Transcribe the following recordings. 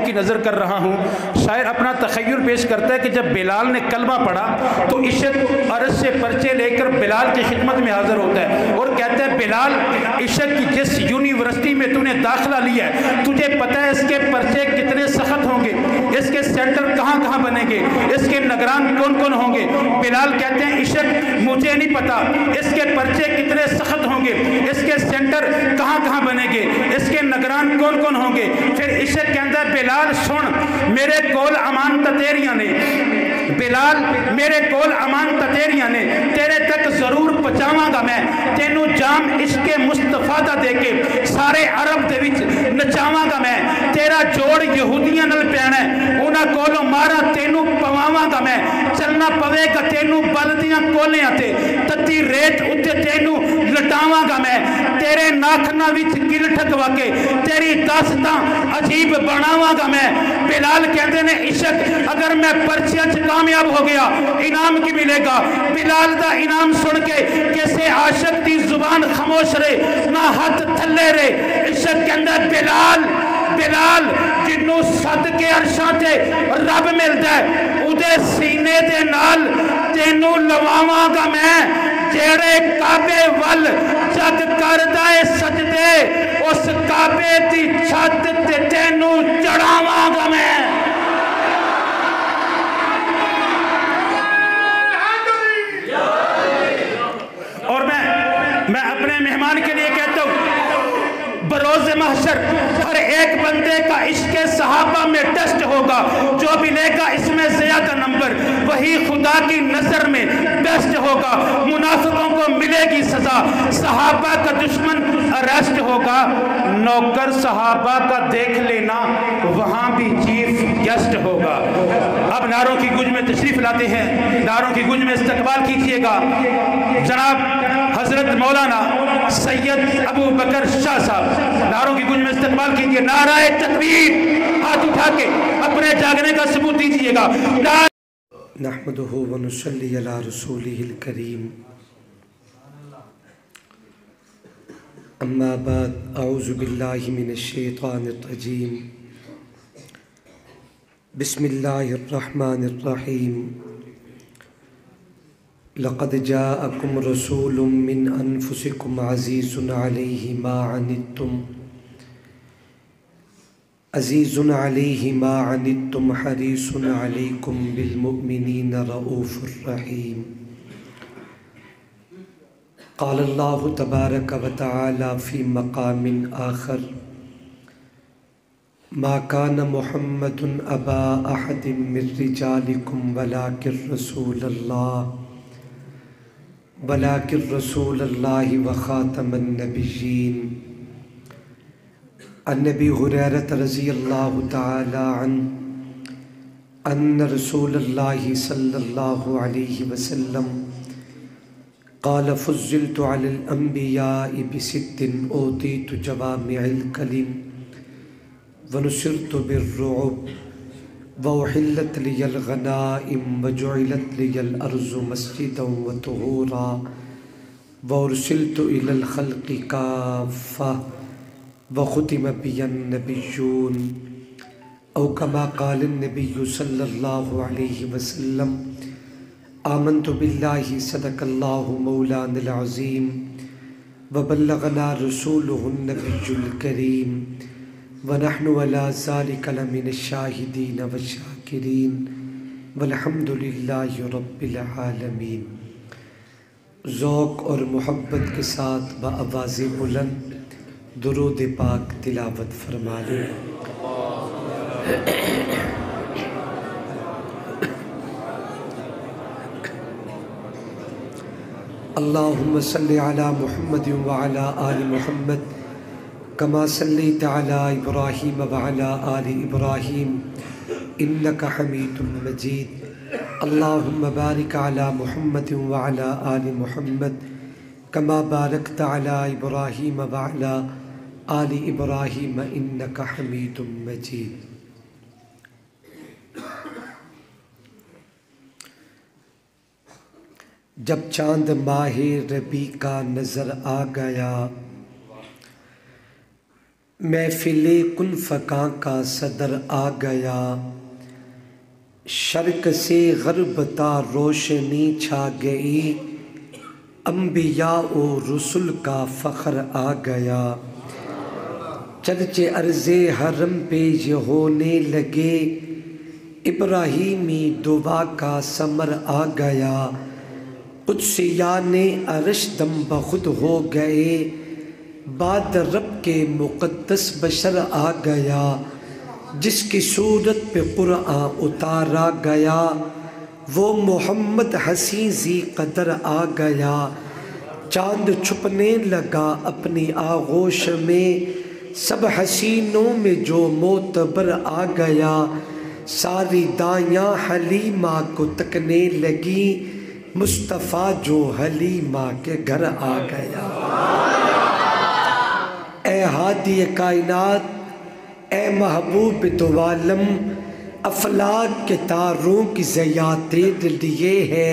کی نظر کر رہا ہوں. شاعر اپنا تخیل پیش کرتا ہے کہ جب بلال نے کلمہ پڑھا تو عشق عرش سے پرچے لے کر بلال کی خدمت میں حاضر ہوتا ہے اور کہتا ہے بلال عشق کی جس یونیورسٹی میں تو نے داخلہ لیا ہے تجھے پتہ ہے اس کے پرچے کتنے سخت ہوں گے, اس کے سینٹر کہاں کہاں بنیں گے, اس کے نگران کون کون ہوں گے. بلال کہتے ہیں عشق مجھے نہیں پتا اس کے پرچے کتنے سخت ہوں گے, اس کے سینٹر کہاں کہاں بنیں گے, اس کے نگران کون کون ہوں گے. پھر عشق کہتا ہے بلال سن میرے کول امان تتیریاں نے, بلال میرے کول امان تتیریاں نے, تیرے تک ضرور پہنچاواں گا میں, تینوں جام عشق مصطفیٰ دا دے کے سارے عرب دے وچ نچاواں گا میں, تیرا جوڑ یہودیاں نال پینا ہے انہاں کولوں مارا تینوں پواواں گا میں, چلنا پوے گا تینوں بلدیاں کولیاں تے تتی ریت اتے تینوں لٹاواں گا میں, تیرے ناکھنا وچ گل ٹھکوا کے تیری داستاں عجیب بناواں گا میں. بلال کہتے ہیں عشق اگر میں پرچے چ کامیاب ہو گیا انعام کی ملے گا. بلال دا انعام سن کے کسے عاشق دی زبان خاموش رہے نہ ہاتھ تھلے رہے. عشق کے اندر بلال جنوں صد کے عرشاں تے رب ملدا ہے اودے سینے دے نال تینوں لواواں گا میں, جیڑے کعبے ول جگ کردا اے سجدے اس کعبے دی چھت تے تینوں چڑھاواں گا میں. اور میں اپنے مہمان کے لیے کہتا ہوں بروز محشر ہر ایک بندے کا عشق صحابہ میں ٹیسٹ ہوگا, جو بھی لے گا اس میں زیادہ نمبر وہی خدا کی نظر میں بیسٹ ہوگا. منافقوں کو ملے گی سزا, صحابہ کا دشمن اریسٹ ہوگا. نوکر صحابہ کا دیکھ لینا وہاں بھی چیف گیسٹ ہوگا. اب نعروں کی گونج میں تشریف لاتے ہیں, نعروں کی گونج میں استقبال کیجئے گا جناب حضرت مولانا سید ابو بکر شاہ صاحب. نعروں کی گونج میں استقبال کیجئے. نعرہ تکبیر, ہاتھ اٹھا کے اپنے جاگنے کا ثبوت دیجئے گا. نحمدہ ونصلی علی رسولہ الکریم. اما بعد اعوذ باللہ من الشیطان الرجیم. بسم اللہ الرحمن الرحیم. لقد جاءکم رسول من انفسکم عزیز علیہ ما عنتم عزیز علیہ ما عنتم حریص علیکم بالمؤمنین رؤوف الرحیم. قال اللہ تبارک و تعالی فی مقام آخر ما کان محمد ابا احد من رجالکم ولکن رسول اللہ وخاتم النبیین. عن ابی ہریرہ رضی اللہ تعالی عنہ ان رسول اللہ صلی اللہ علیہ وسلم قال فضلت علی الانبیاء بست اوتیت جوامع الکلم ونصرت بالرعب وأحلت لي الغنائم وجعلت لي الأرض مسجدا وطهورا وأرسلت إلى الخلق كافة وختم بي النبيون أو كما قال النبي صلى الله عليه وسلم آمنت بالله صدق الله مولانا العظيم وبلغنا رسوله النبي الكريم ونحن على ذلك لمن الشاهدين والشاكرين والحمد لله رب العالمین. ذوق اور محبت کے ساتھ بآواز بلند درود پاک تلاوت فرما لیں. اللہم صلی علی محمد وعلی آل محمد کما صلیت علی ابراہیم وعلی آل ابراہیم انک حمید مجید. اللہم بارک علی محمد وعلی آل محمد کما بارکت علی ابراہیم وعلی آل ابراہیم انک حمید مجید. جب چاند ماہ ربیع کا نظر آ گیا محفل کن فکاں کا صدر آ گیا، شرق سے غرب تا روشنی چھا گئی، انبیاء و رسل کا فخر آ گیا، چرچے عرض حرم پہ یہ ہونے لگے، ابراہیمی دعا کا ثمر آ گیا، قدسیان عرش دم بخود ہو گئے، بعد رب کے مقدس بشر آ گیا، جس کی صورت پہ قرآن اتارا گیا، وہ محمد حسین ذی قدر آ گیا، چاند چھپنے لگا اپنی آغوش میں، سب حسینوں میں جو معتبر آ گیا، ساری دایاں حلیمہ کو تکنے لگی، مصطفیٰ جو حلیمہ کے گھر آ گیا۔ اے ہادی کائنات، اے محبوب دو عالم، افلاک کے تاروں کی ضیاء تیرے لیے ہے،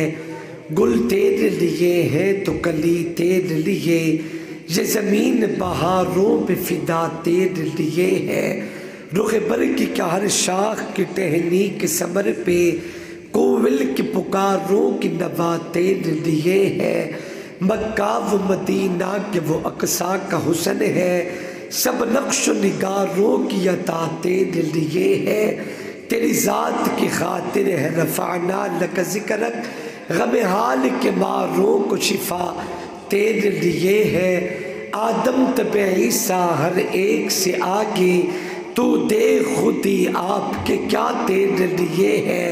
گل تیرے لیے ہے تو کلی تیرے لیے، یہ زمین بہاروں پہ فدا تیرے لیے ہے، رخ برگی کا ہر شاخ کی ٹہنی کے ثمر پہ، کوول کی پکاروں کی نوا تیرے لیے ہے، مکہ و مدینہ کے وہ اقصیٰ کا حسن ہے، سب نقش و نگاروں کی عطا تیرے لیے ہے، تیری ذات کی خاطر ہے رفعنا لک ذکرک، غم حال کے ماروں کو شفا تیرے لیے ہے، آدم تب عیسیٰ ہر ایک سے آگے، تو دے خودی آپ کے کیا تیرے لیے ہے،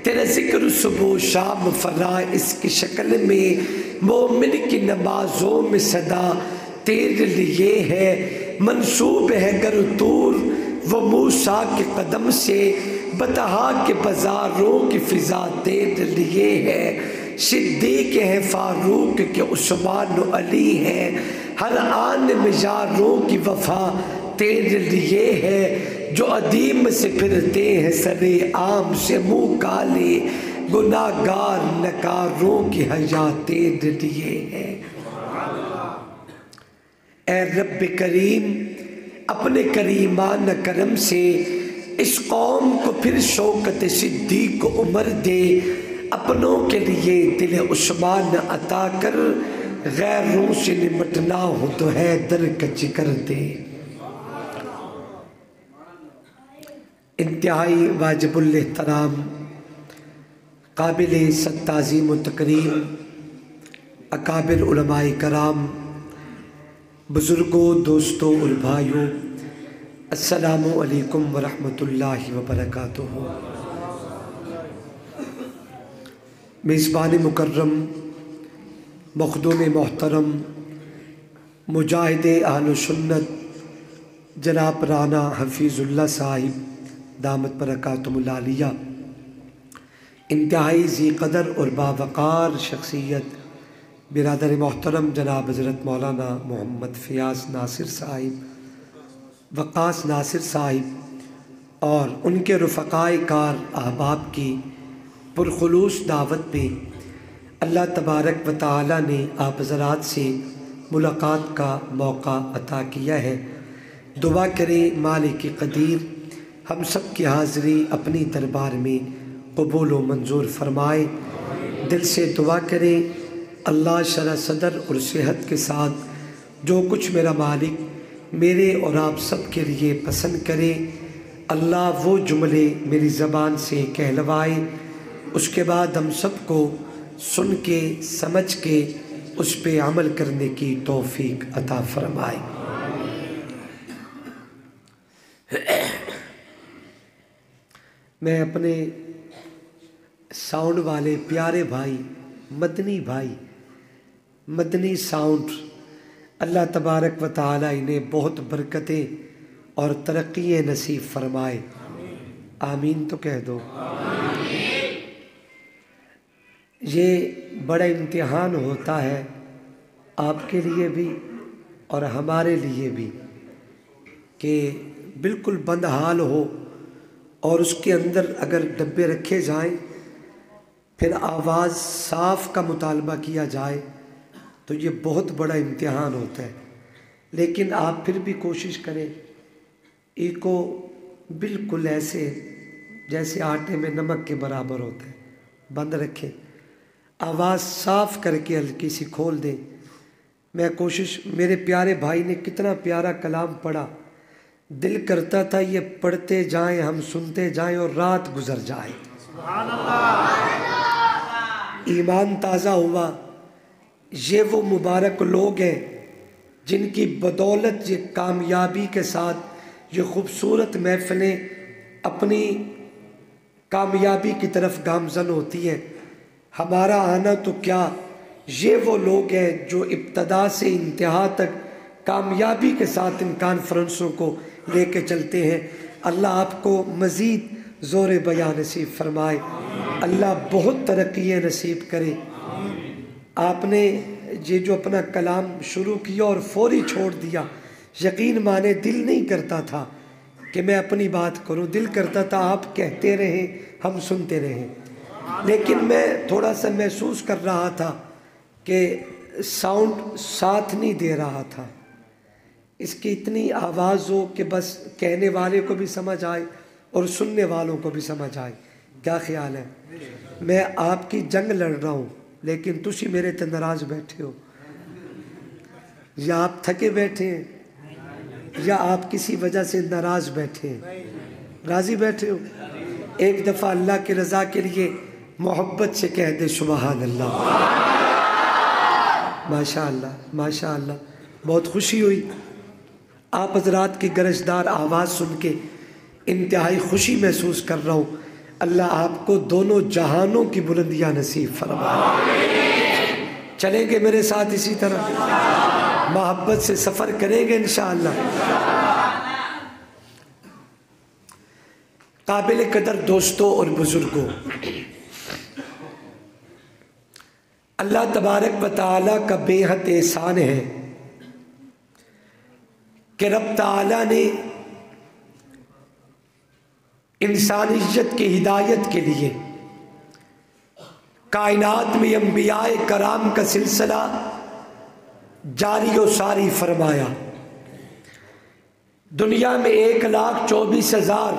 تیرا ذکر صبح و شام فرائض کی شکل میں، مومن کی نمازوں میں صدا تیرے لیے ہے، منسوب ہے گر طور وہ موسیٰ کے قدم سے، بطحا کے بازاروں کی فضا تیرے لیے ہے، صدیق ہیں فاروق کے عثمان و علی ہیں، ہر آن میں یاروں کی وفا تیرے لیے ہے، جو عدیم سے پھرتے ہیں سرے عام سے منہ کالے، گناہگار نکاروں کی حیا تیرے لیے ہے۔ اے رب کریم، اپنے کریمانہ کرم سے اس قوم کو پھر شوکت صدیق عمر دے، اپنوں کے لیے دل عثمان عطا کر، غیروں سے نمٹنا ہو تو حیدر کا جگر دے۔ انتہائی واجب الاحترام، قابل صد تعظیم و تکریم اکابر علماء کرام، بزرگوں، دوستوں اور بھائیوں، السلام علیکم ورحمۃ اللہ وبرکاتہ۔ میزبان مکرم، مخدوم محترم، مجاہد اہل سنت جناب رانا حفیظ اللہ صاحب دامت برکاتہم العالیہ، انتہائی ذی قدر اور باوقار شخصیت برادر محترم جناب حضرت مولانا محمد فیاض ناصر صاحب، وقاص ناصر صاحب اور ان کے رفقائے کار احباب کی پرخلوص دعوت پہ اللہ تبارک و تعالی نے آپ حضرات سے ملاقات کا موقع عطا کیا ہے۔ دعا کریں مالک قدیر ہم سب کی حاضری اپنی دربار میں قبول و منظور فرمائے۔ دل سے دعا کریں اللہ شرح صدر اور صحت کے ساتھ جو کچھ میرا مالک میرے اور آپ سب کے لیے پسند کرے، اللہ وہ جملے میری زبان سے کہلوائے، اس کے بعد ہم سب کو سن کے سمجھ کے اس پہ عمل کرنے کی توفیق عطا فرمائے۔ میں اپنے ساؤنڈ والے پیارے بھائی مدنی ساؤنڈ، اللہ تبارک و تعالی انہیں بہت برکتیں اور ترقی نصیب فرمائے، آمین تو کہہ دو۔ یہ بڑا امتحان ہوتا ہے آپ کے لیے بھی اور ہمارے لیے بھی کہ بالکل بند حال ہو اور اس کے اندر اگر ڈبے رکھے جائیں، پھر آواز صاف کا مطالبہ کیا جائے تو یہ بہت بڑا امتحان ہوتا ہے، لیکن آپ پھر بھی کوشش کریں کو بالکل ایسے جیسے آٹے میں نمک کے برابر ہوتا ہے بند رکھیں، آواز صاف کر کے ہلکی سی کھول دیں۔ میں کوشش، میرے پیارے بھائی نے کتنا پیارا کلام پڑھا، دل کرتا تھا یہ پڑھتے جائیں، ہم سنتے جائیں اور رات گزر جائے۔ سبحان اللہ، ایمان تازہ ہوا۔ یہ وہ مبارک لوگ ہیں جن کی بدولت یہ کامیابی کے ساتھ یہ خوبصورت محفلیں اپنی کامیابی کی طرف گامزن ہوتی ہیں۔ ہمارا آنا تو کیا، یہ وہ لوگ ہیں جو ابتدا سے انتہا تک کامیابی کے ساتھ ان کانفرنسوں کو لے کے چلتے ہیں۔ اللہ آپ کو مزید زور بیان نصیب فرمائے، اللہ بہت ترقی نصیب کرے۔ آپ نے یہ جو اپنا کلام شروع کیا اور فوری چھوڑ دیا، یقین مانے دل نہیں کرتا تھا کہ میں اپنی بات کروں، دل کرتا تھا آپ کہتے رہیں ہم سنتے رہیں، لیکن میں تھوڑا سا محسوس کر رہا تھا کہ ساؤنڈ ساتھ نہیں دے رہا تھا، اس کی اتنی آواز ہو کہ بس کہنے والے کو بھی سمجھ آئے اور سننے والوں کو بھی سمجھ آئے۔ کیا خیال ہے؟ میں آپ کی جنگ لڑ رہا ہوں لیکن تسی میرے تے ناراض بیٹھے ہو، یا آپ تھکے بیٹھے ہیں یا آپ کسی وجہ سے ناراض بیٹھے ہیں، راضی بیٹھے ہو؟ ایک دفعہ اللہ کی رضا کے لیے محبت سے کہہ دے سبحان اللہ۔ ماشاء اللہ ماشاء اللہ، بہت خوشی ہوئی آپ حضرات کی گرجدار آواز سن کے، انتہائی خوشی محسوس کر رہا ہوں۔ اللہ آپ کو دونوں جہانوں کی بلندیاں نصیب فرمائے۔ چلیں گے میرے ساتھ اسی طرح، محبت سے سفر کریں گے انشاءاللہ۔ قابل قدر دوستوں اور بزرگوں، اللہ تبارک و تعالیٰ کا بے حد احسان ہے کہ رب تعالیٰ نے انسانیت کی ہدایت کے لیے کائنات میں انبیاء کرام کا سلسلہ جاری و ساری فرمایا۔ دنیا میں 1,24,000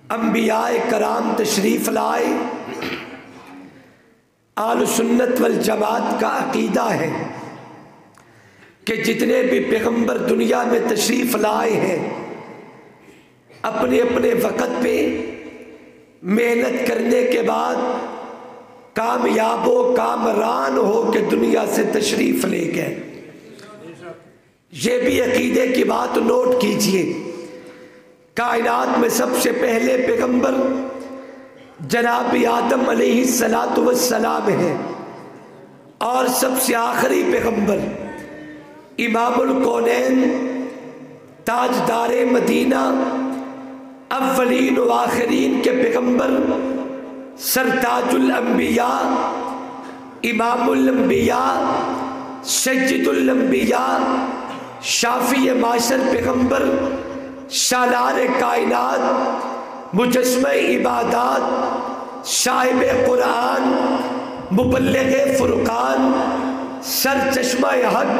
انبیاء کرام تشریف لائے۔ اہل سنت والجماعت کا عقیدہ ہے کہ جتنے بھی پیغمبر دنیا میں تشریف لائے ہیں، اپنے اپنے وقت پہ محنت کرنے کے بعد کامیاب و کامران ہو کے دنیا سے تشریف لے گئے۔ یہ بھی عقیدے کی بات نوٹ کیجئے، کائنات میں سب سے پہلے پیغمبر جناب آدم علیہ السلام ہیں، اور سب سے آخری پیغمبر امام الکونین، تاجدار مدینہ، اولین و آخرین کے پیغمبر، سرتاج الانبیاء، امام الانبیاء، سید الانبیاء، شافی معاشر پیغمبر، سالار کائنات، مجسمہ عبادات، صاحب قرآن، مبلغ فرقان، سر چشمہ حق،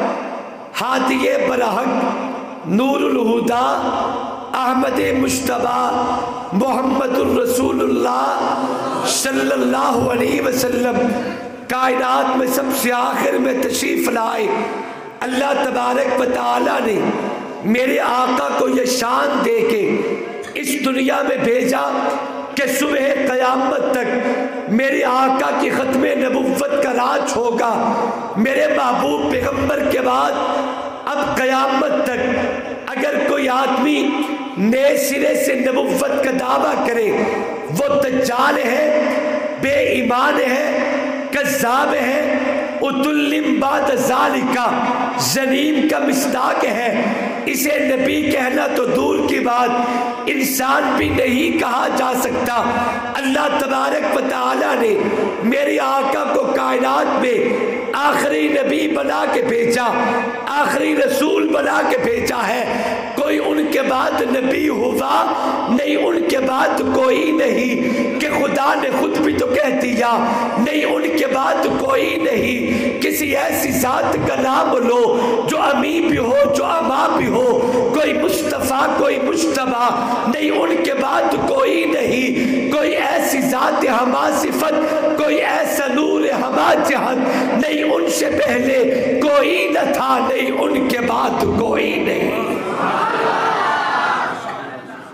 ہادی برحق، نور الہدا، احمد مجتبی، محمد الرسول اللہ صلی اللہ علیہ وسلم کائنات میں سب سے آخر میں تشریف لائے۔ اللہ تبارک و تعالیٰ نے میرے آقا کو یہ شان دے کے اس دنیا میں بھیجا کہ صبح قیامت تک میرے آقا کی ختم نبوت کا راج ہوگا۔ میرے محبوب پیغمبر کے بعد اب قیامت تک اگر کوئی آدمی نئے سرے سے نبوت کا دعویٰ کرے، وہ دجال ہے، بے ایمان ہے، کذاب ہے، اتلم بعد ذالکا، زنیم کا مصداق ہے۔ اسے نبی کہنا تو دور کی بات، انسان بھی نہیں کہا جا سکتا۔ اللہ تبارک و تعالیٰ نے میرے آقا کو کائنات میں آخری نبی بنا کے بھیجا، آخری رسول بنا کے بھیجا ہے۔ کوئی ان کے بعد نبی ہوا نہیں، ان کے بعد کوئی نہیں، کہ خدا اللہ نے خود بھی تو کہہ دیا نہیں ان کے بعد کوئی نہیں. کسی ایسی ذات کا نام لو جو امی بھی ہو جو اما بھی ہو, کوئی مصطفیٰ کوئی مجتبیٰ, نہیں ان کے بعد کوئی نہیں. کوئی ایسی ذات ہما صفت, کوئی ایسا نور ہما جہت, نہیں ان سے پہلے کوئی نہ تھا, نہیں ان کے بعد کوئی نہیں.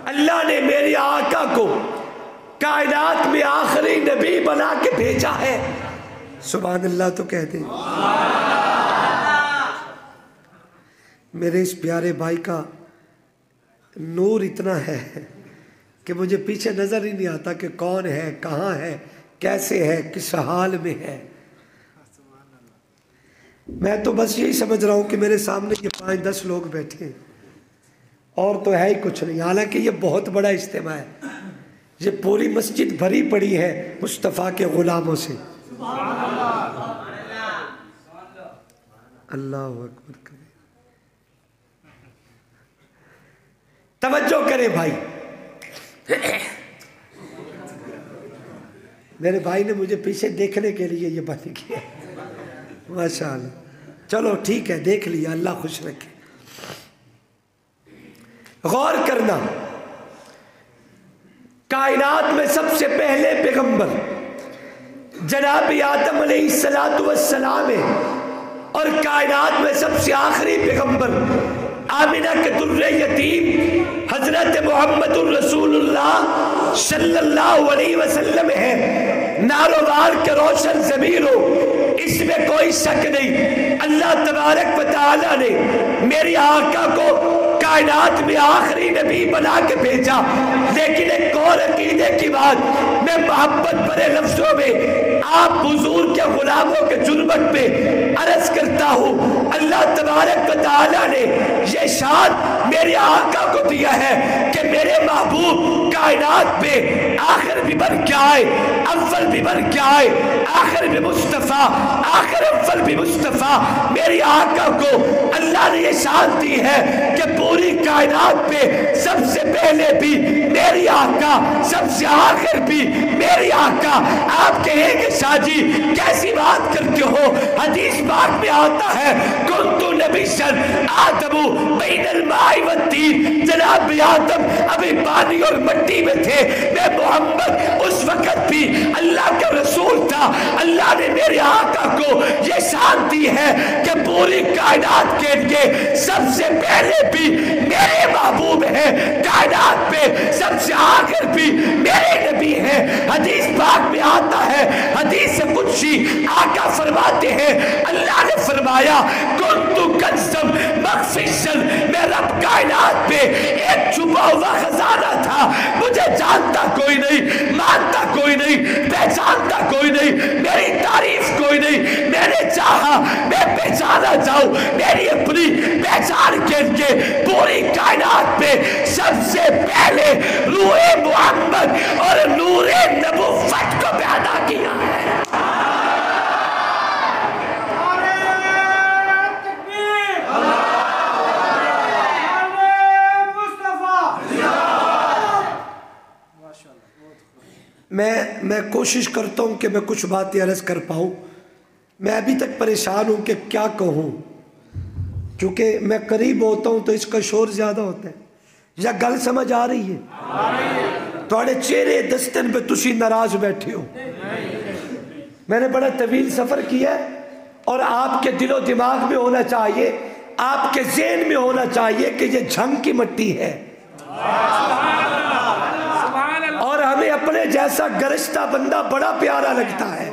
اللہ نے میرے آقا کو کائنات میں آخری نبی بنا کے بھیجا ہے. سبحان اللہ تو کہہ دیں. میرے اس پیارے بھائی کا نور اتنا ہے کہ مجھے پیچھے نظر ہی نہیں آتا کہ کون ہے, کہاں ہے, کیسے ہے, کس حال میں ہے. میں تو بس یہی سمجھ رہا ہوں کہ میرے سامنے یہ 5-10 لوگ بیٹھے ہیں اور تو ہے ہی کچھ نہیں, حالانکہ یہ بہت بڑا اجتماع ہے. یہ پوری مسجد بھری پڑی ہے مصطفیٰ کے غلاموں سے. اللہ اکبر کرے. توجہ کرے بھائی. میرے بھائی نے مجھے پیچھے دیکھنے کے لیے یہ بات کیا. ماشاء اللہ. چلو ٹھیک ہے, دیکھ لیا, اللہ خوش رکھے. غور کرنا, کائنات میں سب سے پہلے پیغمبر جناب آدم علیہ السلام ہے, اور کائنات میں سب سے آخری پیغمبر آمنہ کے در یتیم حضرت محمد الرسول اللہ صلی اللہ علیہ وسلم ہے. ناروار کے روشن ضمیر ہو, اس میں کوئی شک نہیں. اللہ تبارک و تعالی نے میری آقا کو کائنات میں آخری نبی بنا کے بھیجا. لیکن ایک اور عقیدے کی بات میں محبت بھرے لفظوں میں آپ حضور کے غلاموں کے جرمت پہ عرض کرتا ہوں. اللہ تبارک و تعالی نے یہ شان میرے آقا کو دیا ہے کہ میرے محبوب کائنات میں آخر بھی بن کے آئے, اول بھی بن کے آئے, آخر بھی مصطفیٰ, آخر اول بھی مصطفیٰ. میری آقا کو اللہ نے یہ شان دی ہے کہ پوری کائنات پہ سب سے پہلے بھی میری آقا, سب سے آخر بھی میری آقا. آپ کہیں کہ شاہ جی کیسی بات کرتے ہو, حدیث پاک میں آتا ہے کنتو نبیًا آدم بین الماء والطین, جناب آدم ابھی پانی اور مٹی میں تھے, میں محمد اس وقت بھی اللہ کا رسول تھا. اللہ نے میرے آقا کو یہ شان دی ہے کہ پوری کائنات کے لیے سب سے پہلے بھی میرے محبوب ہیں, کائنات پہ سب سے آخر بھی میرے نبی ہیں. حدیث پاک میں آتا ہے, حدیث قدسی آقا فرماتے ہیں اللہ نے فرمایا کنتو کنزم مخفیشن, میں رب کائنات پہ ایک چھپا ہوا خزانہ تھا. مجھے جانتا کوئی نہیں, مانتا کوئی نہیں, پہچانتا کوئی نہیں, میری تعریف کوئی نہیں. میں نے چاہا میں پہچانا جاؤں, میری اپنی پہچان کے لیے پوری کائنات پہ سب سے پہلے روح محمد اور نور نبوت کو پیدا کیا ہے. میں کوشش کرتا ہوں کہ میں کچھ باتیں عرض کر پاؤں. میں ابھی تک پریشان ہوں کہ کیا کہوں, کیونکہ میں قریب ہوتا ہوں تو اس کا شور زیادہ ہوتا ہے. یا گل سمجھ آ رہی ہے؟ تھوڑے چہرے دستن پہ تسی ناراض بیٹھے ہو. میں نے بڑا طویل سفر کیا ہے, اور آپ کے دل و دماغ میں ہونا چاہیے, آپ کے ذہن میں ہونا چاہیے کہ یہ جھنگ کی مٹی ہے, اور ہمیں اپنے جیسا گرجتا بندہ بڑا پیارا لگتا ہے.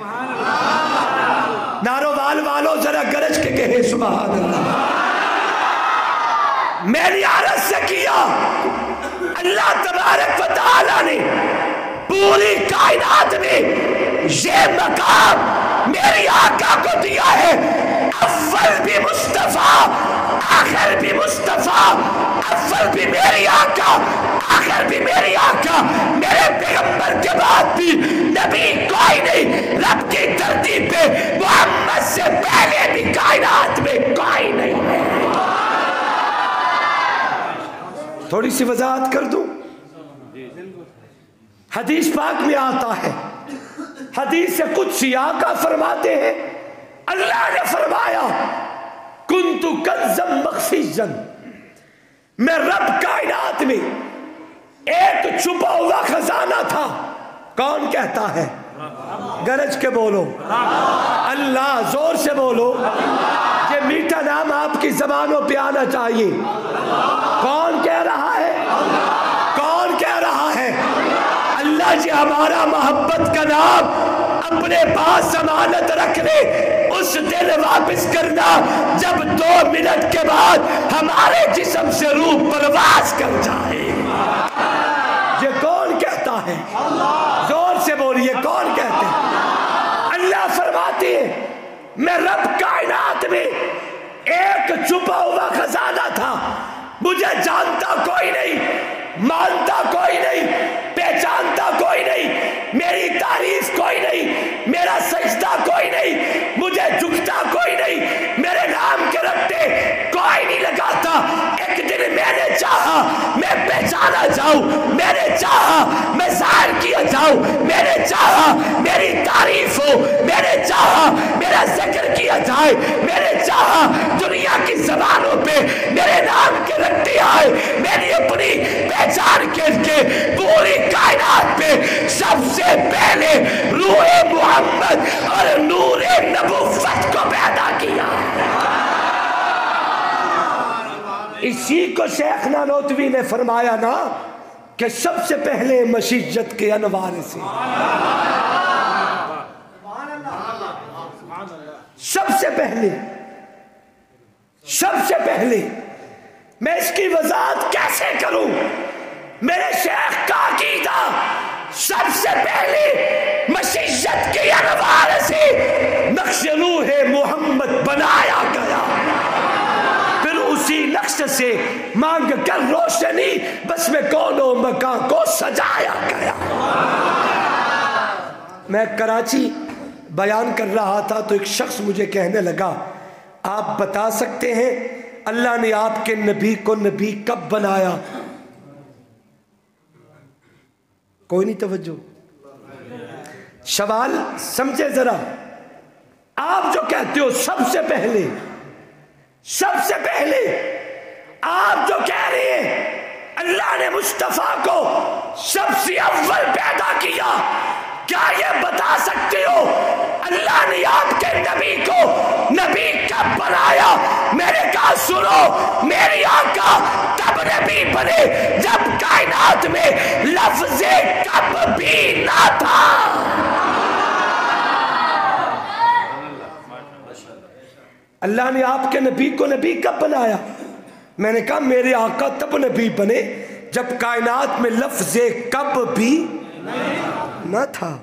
نارووال والوں ذرا گرج کے کہے سبحان اللہ. میں نے عرض سے کیا اللہ تبارک و تعالی نے پوری کائنات میں یہ مقام میری آقا کو دیا ہے. اول بھی مصطفیٰ, آخر بھی مصطفیٰ, اول بھی میری آقا, آخر بھی میری آقا. میرے پیغمبر کے بعد بھی نبی کوئی نہیں. رب کی دھرتی پہ محمد سے پہلے بھی کائنات میں کوئی نہیں ہے. تھوڑی سی وضاحت کر دوں. حدیث پاک میں آتا ہے، حدیث قدسیہ کا فرماتے ہیں اللہ نے فرمایا کنت کنزا مخفیا، میں رب کائنات میں ایک چھپا ہوا خزانہ تھا۔ کون کہتا ہے؟ گرج کے بولو اللہ، زور سے بولو، یہ میٹھا نام آپ کی زبانوں پہ آنا چاہیے۔ کون کہہ رہا ہے؟ کون کہہ رہا ہے؟ اللہ جی ہمارا محبت کا نام اپنے پاس ضمانت رکھ لے، اس دن واپس کرنا جب 2 منٹ کے بعد ہمارے جسم سے روح پرواز کر جائے۔ یہ کون کہتا ہے؟ زور سے بولیے، کون کہتے ہیں؟ اللہ فرماتی ہے میں رب کائنات میں ایک چھپا ہوا خزانہ تھا، مجھے جانتا کوئی نہیں، مانتا کوئی نہیں، پہچانتا کوئی نہیں، میری تعریف کوئی نہیں، میرا سجدہ کوئی نہیں، مجھے جھکتا کوئی نہیں، میرے نام کے رٹے کوئی نہیں لگاتا۔ ایک دن میں نے چاہا میں پہچانا جاؤں، میں نے چاہا میں ظاہر کیا جاؤں، میں نے چاہا میری تعریف ہو، میں نے چاہا میرا ذکر کیا جائے، میں نے چاہا دنیا کی زبانوں پہ میرے نام کے رٹے آئے۔ میں نے اپنی پہچان کے پوری کائنات پہ سب سے پہلے روح محمد اور نور نبوت کو پیدا کیا۔ اسی کو شیخ نانوتوی نے فرمایا نا کہ سب سے پہلے مشیت کے انوار سے، سب سے پہلے میں اس کی وضاحت کیسے کروں؟ میرے شیخ کا عقیدہ سب سے پہلے مشیت کے انوار سے نقش روح محمد بنایا گیا، پھر اسی نقش سے مانگ کر روشنی بس میں کون و مکان کو سجایا گیا۔ میں کراچی بیان کر رہا تھا تو ایک شخص مجھے کہنے لگا آپ بتا سکتے ہیں اللہ نے آپ کے نبی کو نبی کب بنایا؟ کوئی نہیں توجہ، سوال سمجھے ذرا۔ آپ جو کہتے ہو سب سے پہلے آپ جو کہہ رہے ہیں اللہ نے مصطفیٰ کو سب سے اول پیدا کیا، کیا یہ بتا سکتے ہو اللہ نے آپ کے نبی کو نبی کب بنایا؟ میں نے کہا سنو، میری آقا تب نبی بنے جب کائنات میں لفظ کب بھی نہ تھا۔ اللہ نے آپ کے نبی کو نبی کب بنایا؟ میں نے کہا میرے آقا تب نبی بنے جب کائنات میں لفظ کب بھی نہ تھا۔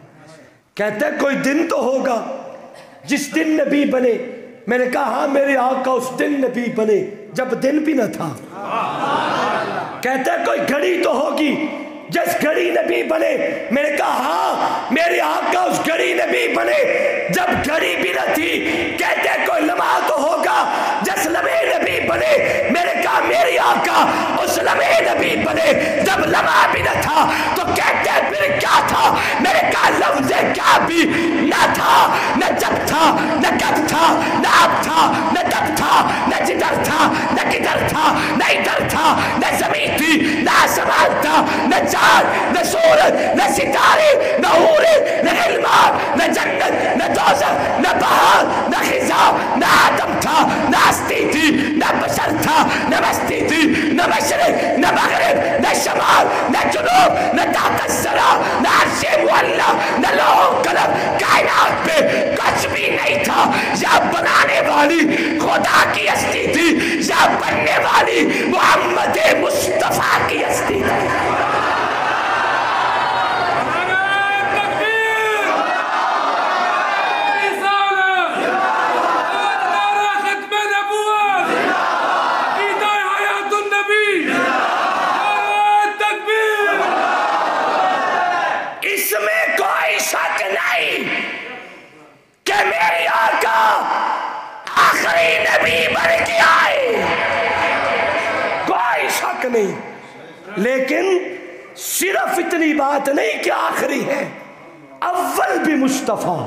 کہتے کوئی دن تو ہوگا جس دن نبی بنے۔ میں نے کہا ہاں میرے آقا اس دن نبی بنے جب دن بھی نہ تھا۔ کہتے کوئی گھڑی تو ہوگی جس گھڑی نبی بنے۔ میں نے کہا ہاں میرے آقا اس گھڑی نبی بنے جب گھڑی بھی نہ تھی۔ کہتے کوئی لمحہ تو ہوگا جس لمحے نبی بنے۔ میں نے کہا میرے آقا اس لمحے نبی بنے جب لمحہ بھی نہ تھا۔ تو کہتے پھر کیا تھا؟ میں نے کہا لفظ کیا بھی نہ تھا، نہ جب تھا، نہ کب تھا، نہ اب تھا، نہ تب تھا، نہ جدھر تھا، نہ کدھر تھا، نہ ادھر تھا، نہ زمین تھی، نہ آسمان تھا، نہ چاند، نہ سورج، نہ ستارے، نہ حوریں، نہ غلمان، نہ جنت، نہ دوزخ، نہ پہاڑ، نہ خزاں، نہ آدم تھا، نہ ہستی تھی، نہ بشر تھا، نہ مستی تھی، نہ مشرق، نہ مغرب، نہ شمال، نہ جنوب، نہ تحت الثری، نہ عرش معلی، نہ لوح و قلم۔ کائنات پہ کچھ بھی نہیں تھا۔ یا بنانے والی خدا کی ہستی تھی یا بننے والی محمد مصطفیٰ کی ہستی تھی۔ لیکن صرف اتنی بات نہیں کہ آخری ہے، اول بھی مصطفیٰ،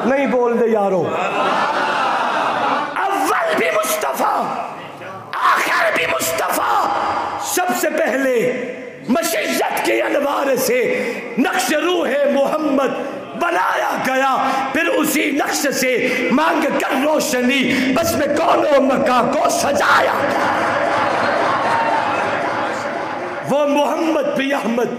نہیں بول دے یارو، اول بھی مصطفیٰ آخر بھی مصطفیٰ، سب سے پہلے مشیت کے انوار سے نقش روح محمد بنایا گیا، پھر اسی نقش سے مانگ کر روشنی بس میں کون و مکان کو سجایا گیا۔ وہ محمد بھی احمد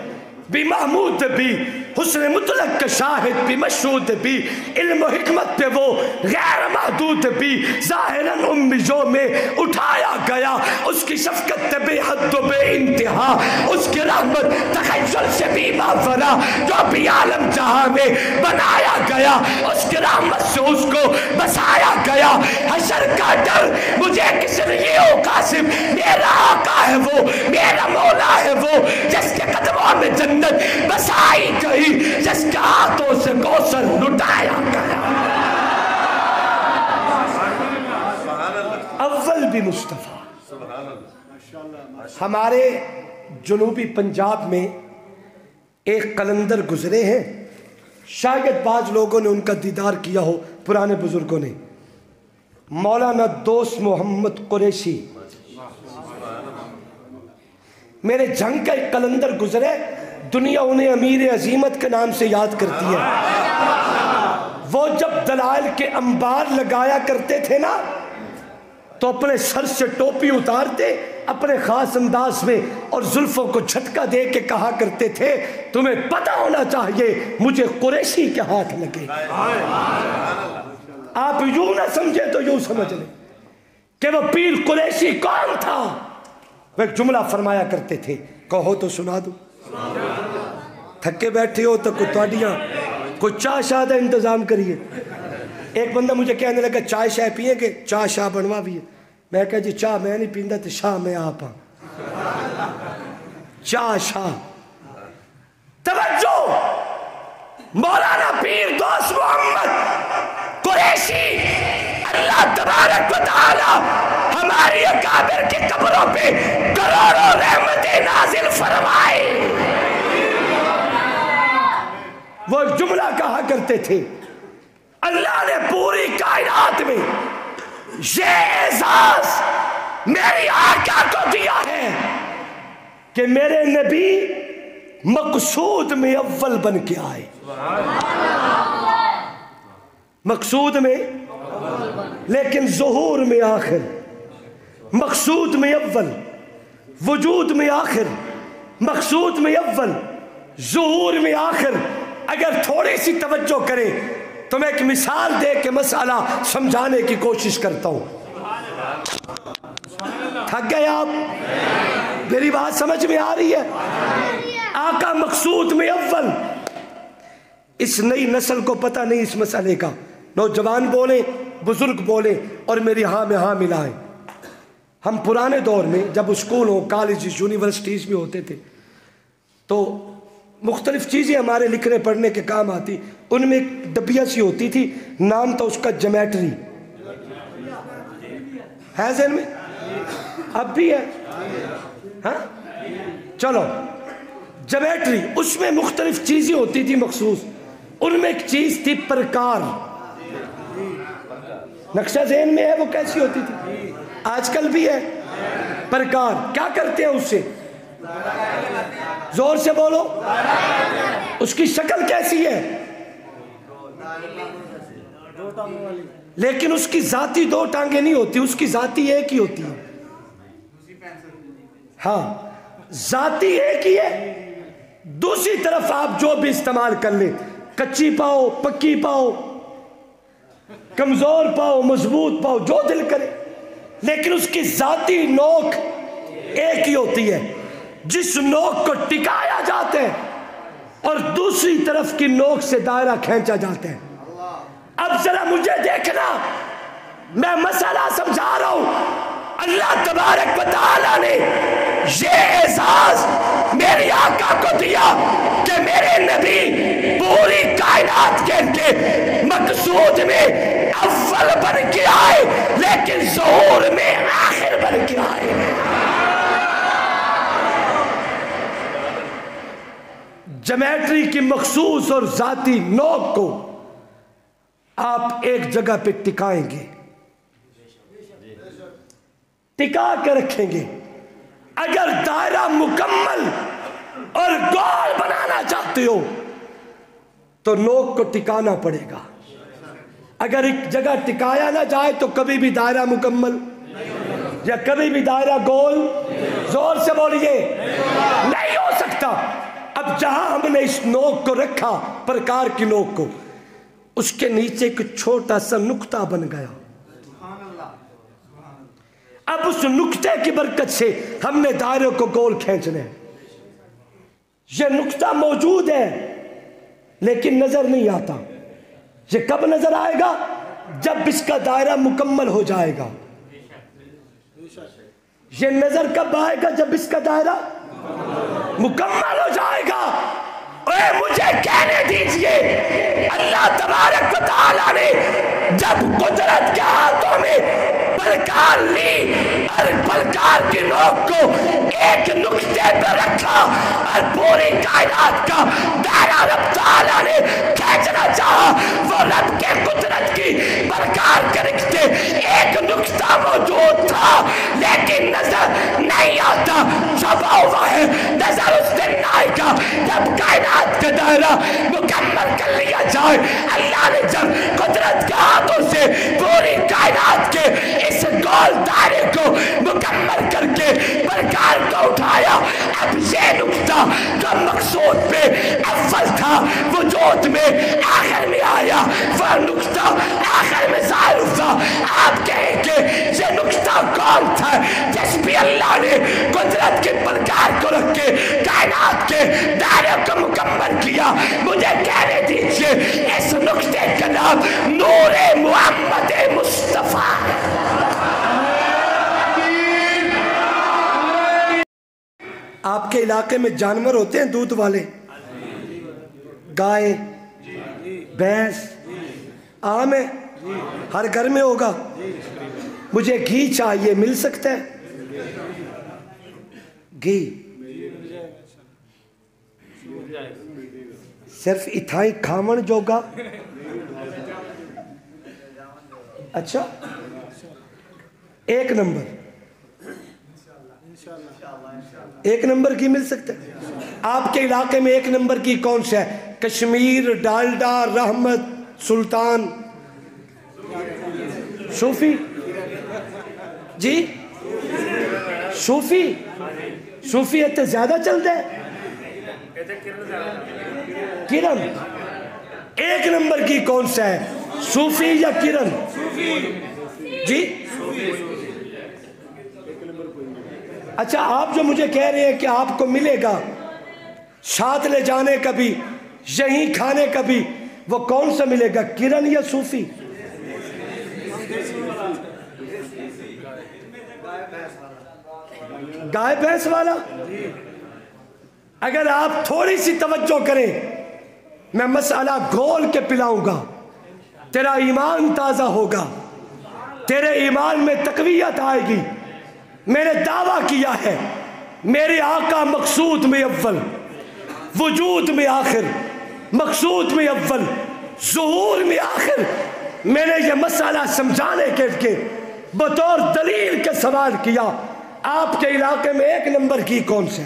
بھی محمود بھی حسن مطلق کا شاہد بھی مشہود بھی علم و حکمت پہ وہ غیر محدود بھی ظاہراً امیوں میں اٹھایا گیا، اس کی شفقت بے حد و بے انتہا، اس کی رحمت تخیل سے بھی ماورا، جو بھی عالم جہاں میں بنایا گیا، اس کی رحمت سے اس کو بسایا گیا۔ حشر کا ڈر مجھے کس لیے ہو قاسم، میرا آقا ہے وہ، میرا مولا ہے وہ، جس کے قدموں میں جنت بسائی گئی، جس کے ہاتھوں سے کوثر لٹایا گیا۔ اول بھی مصطفیٰ۔ ہمارے جنوبی پنجاب میں ایک قلندر گزرے ہیں، شاید بعض لوگوں نے ان کا دیدار کیا ہو، پرانے بزرگوں نے، مولانا دوست محمد قریشی۔ میرے جھنگ کا ایک قلندر گزرے، دنیا انہیں امیر عظیمت کے نام سے یاد کرتی ہے۔ وہ جب دلائل کے انبار لگایا کرتے تھے نا تو اپنے سر سے ٹوپی اتارتے اپنے خاص انداز میں اور زلفوں کو جھٹکا دے کے کہا کرتے تھے، تمہیں پتہ ہونا چاہیے مجھے قریشی کے ہاتھ لگے۔ آپ یوں نہ سمجھے تو یوں سمجھ لیں کہ وہ پیر قریشی کون تھا۔ وہ ایک جملہ فرمایا کرتے تھے، کہو تو سنا دو، تھکے بیٹھے ہو تو کوئی چائے شاہ کا انتظام کریے۔ ایک بندہ مجھے کہنے لگا چائے شاہ پیئے کہ چائے شاہ بنوا بھی ہے۔ میں کہا جی چائے میں نہیں پیندا تو شاہ میں آپ ہاں، چائے شاہ۔ توجہ، مولانا پیر دوست محمد قریشی، اللہ تبارک و تعالی ہماری اکابر کے قبروں پہ کروڑوں رحمتیں نازل فرمائے۔ وہ ایک جملہ کہا کرتے تھے، اللہ نے پوری کائنات میں یہ اعزاز میری آقا کو دیا ہے کہ میرے نبی مقصود میں اول بن کے آئے، مقصود میں لیکن ظہور میں آخر، مقصود میں اول، وجود میں آخر، مقصود میں اول، ظہور میں آخر۔ اگر تھوڑی سی توجہ کریں تو میں ایک مثال دے کے مسئلہ سمجھانے کی کوشش کرتا ہوں۔ تھک گئے آپ؟ میری بات سمجھ میں آ رہی ہے؟ آقا مقصود میں اول۔ اس نئی نسل کو پتہ نہیں اس مسئلے کا، نوجوان بولیں، بزرگ بولیں اور میری ہاں میں ہاں ملائیں۔ ہم پرانے دور میں جب اسکولوں، کالجز، یونیورسٹیز میں ہوتے تھے تو مختلف چیزیں ہمارے لکھنے پڑھنے کے کام آتی، ان میں ایک ڈبیا سی ہوتی تھی، نام تھا اس کا جیمیٹری، ہے ذہن میں؟ اب بھی ہے؟ ہاں چلو، جیمیٹری، اس میں مختلف چیزیں ہوتی تھی مخصوص، ان میں ایک چیز تھی پرکار۔ نقشہ ذہن میں ہے وہ کیسی ہوتی تھی؟ آج کل بھی ہے پرکار۔ کیا کرتے ہیں اس سے؟ زور سے بولو، اس کی شکل کیسی ہے؟ لیکن اس کی ذاتی دو ٹانگیں نہیں ہوتی، اس کی ذاتی ایک ہی ہوتی ہے۔ ہاں ذاتی ایک ہی ہے، دوسری طرف آپ جو بھی استعمال کر لیں، کچی پاؤ، پکی پاؤ، کمزور پاؤ، مضبوط پاؤ، جو دل کرے، لیکن اس کی ذاتی نوک ایک ہی ہوتی ہے۔ جس نوک کو ٹکایا جاتا ہے اور دوسری طرف کی نوک سے دائرہ کھینچا جاتا ہے۔ اب ذرا مجھے دیکھنا، میں مسئلہ سمجھا رہا ہوں۔ اللہ تبارک و تعالیٰ نے یہ اعزاز میری آقا کو دیا کہ میرے نبی پوری کائنات کے مقصود میں اول بن کے آئے، لیکن ظہور میں آخر بن کے آئے۔ جمیٹری کی مخصوص اور ذاتی نوک کو آپ ایک جگہ پہ ٹکائیں گے، ٹکا کے رکھیں گے۔ اگر دائرہ مکمل اور گول بنانا چاہتے ہو تو نوک کو ٹکانا پڑے گا۔ اگر ایک جگہ ٹکایا نہ جائے تو کبھی بھی دائرہ مکمل یا کبھی بھی دائرہ گول، زور سے بولیے، نہیں ہو سکتا۔ اب جہاں ہم نے اس نوک کو رکھا، پرکار کی نوک کو، اس کے نیچے ایک چھوٹا سا نقطہ بن گیا۔ اب اس نقطے کی برکت سے ہم نے دائرے کو گول کھینچنا ہے۔ یہ نقطہ موجود ہے لیکن نظر نہیں آتا۔ یہ کب نظر آئے گا؟ جب اس کا دائرہ مکمل ہو جائے گا۔ یہ نظر کب آئے گا؟ جب اس کا دائرہ مکمل ہو جائے گا۔ اے مجھے کہنے دیجئے، اللہ تبارک و تعالیٰ نے جب قدرت کے ہاتھوں میں پلکار لی اور پلکار کی نوک کو ایک نقطے پر رکھا اور پوری کائنات کا دائرہ رب تعالیٰ نے کھینچنا چاہا، وہ رب کے قدرت کی پلکار کے رکھتے ایک نقطہ موجود تھا لیکن نظر نہیں آتا، چھپا ہوا ہے۔ نظر اس دن آئے گا جب کائنات کا دائرہ مکمل کر لیا جائے۔ اللہ نے جب قدرت کے ہاتھوں سے پوری کائنات کے اس گول دائرے کو مکمل کر کے پرکار کو اٹھایا، اب یہ نقطہ جو مقصود پہ اول تھا وجود میں آخر میں آیا، وہ نقطہ آخر میں ظاہر ہوا۔ آپ کہیں کہ یہ نقطہ کون تھا جس پہ اللہ نے قدرت کی پرکار کو رکھ کے کائنات کے دائرے کو مکمل کیا؟ مجھے کہنے دیجئے، اس نقطے کا نام نور محمد مصطفیٰ۔ آپ کے علاقے میں جانور ہوتے ہیں دودھ والے؟ گائے، بھینس عام ہے، ہر گھر میں ہوگا۔ مجھے گھی چاہیے، مل سکتا ہے؟ گھی صرف اتھائی کھاون جوگا؟ اچھا، ایک نمبر کی مل سکتا ہے؟ آپ کے علاقے میں ایک نمبر کی کون سا ہے؟ کشمیر، ڈالڈا، رحمت، سلطان، صوفی؟ جی صوفی اتنے زیادہ چل دے؟ کرن ایک نمبر کی کون سا ہے، صوفی یا کرن؟ جی اچھا، آپ جو مجھے کہہ رہے ہیں کہ آپ کو ملے گا ساتھ لے جانے کا بھی یہیں کھانے کا بھی، وہ کون سا ملے گا، کرن یا صوفی؟ گائے بھینس والا؟ اگر آپ تھوڑی سی توجہ کریں، میں مسئلہ گھول کے پلاؤں گا، تیرا ایمان تازہ ہوگا، تیرے ایمان میں تقویت آئے گی۔ میں نے دعویٰ کیا ہے، میرے آقا مقصود میں اول، وجود میں آخر، مقصود میں اول، ظہور میں آخر۔ میں نے یہ مسئلہ سمجھانے کے بطور دلیل کے سوال کیا، آپ کے علاقے میں ایک نمبر کی کون سے؟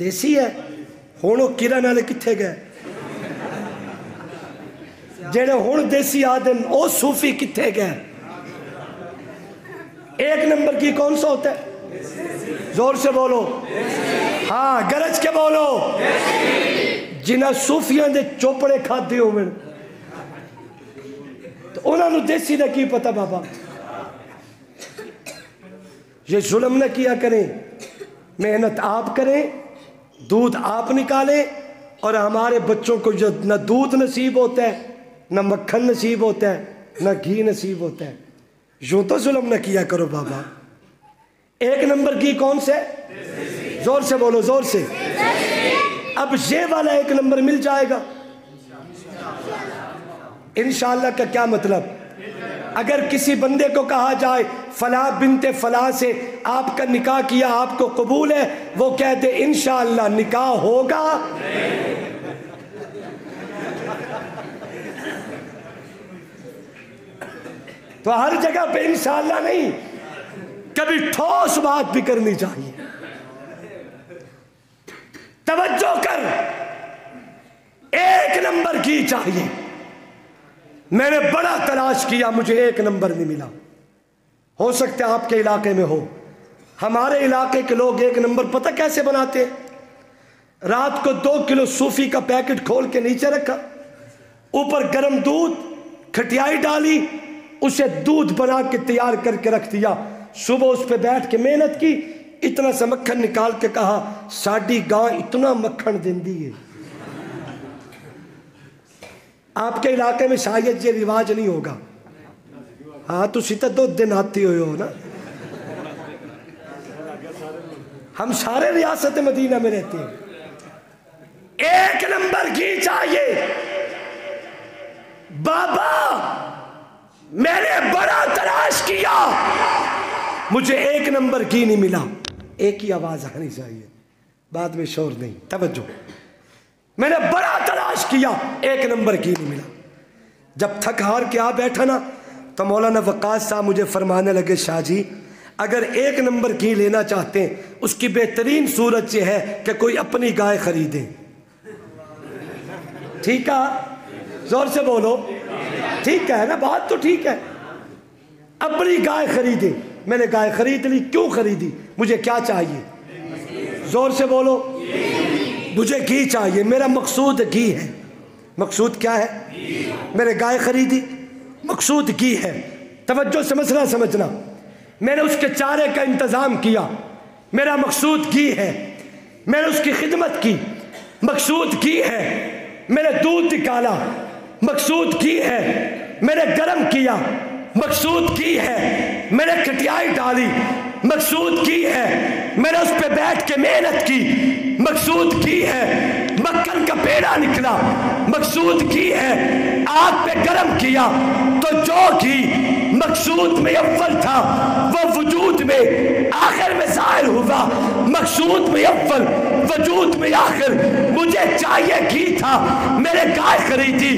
دیسی ہے؟ ہونو کرن والے کتھے گئے؟ جڑے ہون دیسی آدن او صوفی کتھے گئے؟ ایک نمبر کی کون سا ہوتا ہے؟ زور سے بولو، ہاں گرج کے بولو۔ جنہاں صوفیاں دے چوپڑے کھاتے ہو میں تو انہوں نے دیسی دا کی پتہ بابا۔ یہ ظلم نہ کیا کریں، محنت آپ کریں، دودھ آپ نکالیں، اور ہمارے بچوں کو جو نہ دودھ نصیب ہوتا ہے، نہ مکھن نصیب ہوتا ہے، نہ گھی نصیب ہوتا ہے۔ یوں تو ظلم نہ کیا کرو بابا۔ ایک نمبر کی کون سے؟ زور سے بولو، زور سے۔ اب یہ والا ایک نمبر مل جائے گا انشاءاللہ کا کیا مطلب؟ اگر کسی بندے کو کہا جائے فلاں بنت فلاں سے آپ کا نکاح کیا آپ کو قبول ہے، وہ کہتے انشاءاللہ نکاح ہوگا؟ تو ہر جگہ پہ انشاءاللہ نہیں، کبھی ٹھوس بات بھی کرنی چاہیے۔ توجہ کر، ایک نمبر کی چاہیے۔ میں نے بڑا تلاش کیا، مجھے ایک نمبر نہیں ملا۔ ہو سکتا ہے آپ کے علاقے میں ہو، ہمارے علاقے کے لوگ ایک نمبر پتہ کیسے بناتے ہیں؟ رات کو 2 کلو صوفی کا پیکٹ کھول کے نیچے رکھا، اوپر گرم دودھ کھٹیائی ڈالی، اسے دودھ بنا کے تیار کر کے رکھ دیا، صبح اس پہ بیٹھ کے محنت کی، اتنا سا مکھن نکال کے کہا ساڈی گاں اتنا مکھن دیندی ہے۔ آپ کے علاقے میں شاید یہ رواج نہیں ہوگا، ہاں تو سیتا 2 دن آتی ہوئے ہو نا، ہم سارے ریاست مدینہ میں رہتے ہیں۔ ایک نمبر کی چاہیے۔ بابا میں نے بڑا تلاش کیا، مجھے ایک نمبر کی نہیں ملا۔ ایک ہی آواز آنی چاہیے، بعد میں شور نہیں، توجہ۔ میں نے بڑا تلاش کیا، ایک نمبر کی نہیں ملا۔ جب تھک ہار کے آ بیٹھا نا تو مولانا وقاص صاحب مجھے فرمانے لگے شاہ جی اگر ایک نمبر کی لینا چاہتے ہیں اس کی بہترین صورت یہ ہے کہ کوئی اپنی گائے خریدے۔ ٹھیک ہے، زور سے بولو، ٹھیک ہے نا، بات تو ٹھیک ہے، اپنی گائے خریدے۔ میں نے گائے خرید لی۔ کیوں خریدی؟ مجھے کیا چاہیے؟ زور سے بولو، مجھے گھی چاہیے، میرا مقصود گھی ہے۔ مقصود کیا ہے؟ میں نے گائے خریدی، مقصود گھی ہے۔ توجہ سے مسئلہ سمجھنا، میں نے اس کے چارے کا انتظام کیا، میرا مقصود گھی ہے، میں نے اس کی خدمت کی، مقصود گھی ہے، میں نے دودھ نکالا، مقصود گھی ہے، میں نے گرم کیا، مقصود گھی ہے، میں نے کٹیائی ڈالی، مقصود گھی ہے، میں نے اس پہ بیٹھ کے محنت کی، مقصود گھی ہے، مکھن کا پیڑا نکلا، مقصود گھی ہے، آگ پہ گرم کیا تو جو گھی مقصود میں اول تھا وہ وجود میں آخر میں ظاہر ہوا۔ مقصود میں اول، وجود میں آخر، مجھے چاہیے گھی تھا، میں نے گائے خریدی،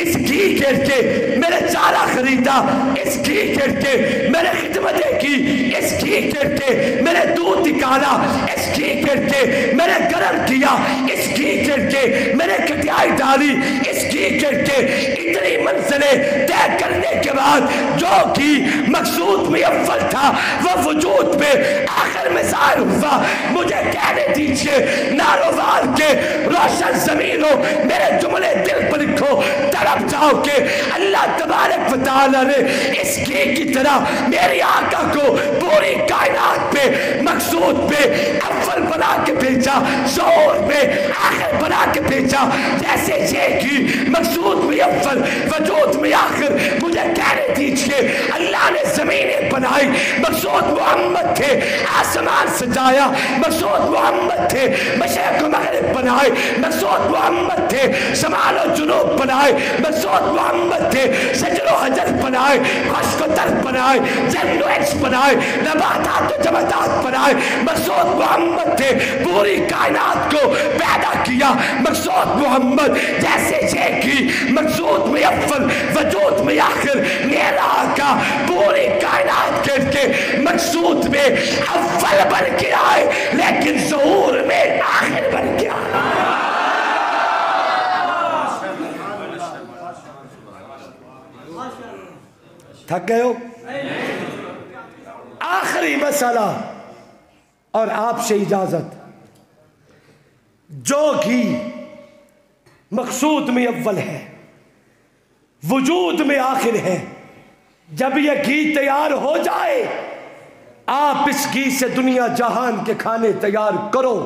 اس گھی کے میں نے چارہ خریدا، اس گھی کے میں نے خدمتیں کی، اس گھی کے میں نے دودھ نکالا، اس گھی کے میں نے گرم کیا، اس گھی کے میں نے کٹیائی ڈالی، اس گھی کے اتنی منزلیں طے کرنے کے بعد جو گھی مقصود میں اول تھا وہ وجود میں آخر میں ظاہر ہوا۔ مجھے کہنے دیجئے ناروال کے روشن زمینوں، میرے جملے دل پر لکھو، تڑپ جاؤ کہ اللہ تبارک و تعالی نے اس گھی کی طرح میری آقا کو پوری کائنات پہ مقصود پہ اول بنا کے بھیجا، شعور میں آخر بنا کے بھیجا۔ جیسے یہ گھی مقصود میں اول، وجود میں آخر، مجھے کہنے دیجئے اللہ نے زمینیں بنائی، مقصود محمد تھے، آسمان سجایا، مقصود محمد تھے، مشرق و مغرب بنائے، مقصود محمد تھے، شمال و جنوب بنائے، مقصود محمد تھے، شجر و حجر بنائے، خشک و تر بنائے، جن و انس بنائے، نباتات و جمادات بنائے، مقصود محمد تھے، پوری کائنات کو پیدا کیا، مقصود محمد۔ جیسے یہ کی مقصود میں اول، وجود میں آخر، میرا آقا پوری کائنات کے مقصود میں اول بن کے آئے لیکن ظہور میں آخر بن کے آئے۔ تھک گئے ہو؟ آخری مسئلہ اور آپ سے اجازت، جو گھی مقصود میں اول ہے، وجود میں آخر ہے، جب یہ گھی تیار ہو جائے آپ اس گھی سے دنیا جہان کے کھانے تیار کرو۔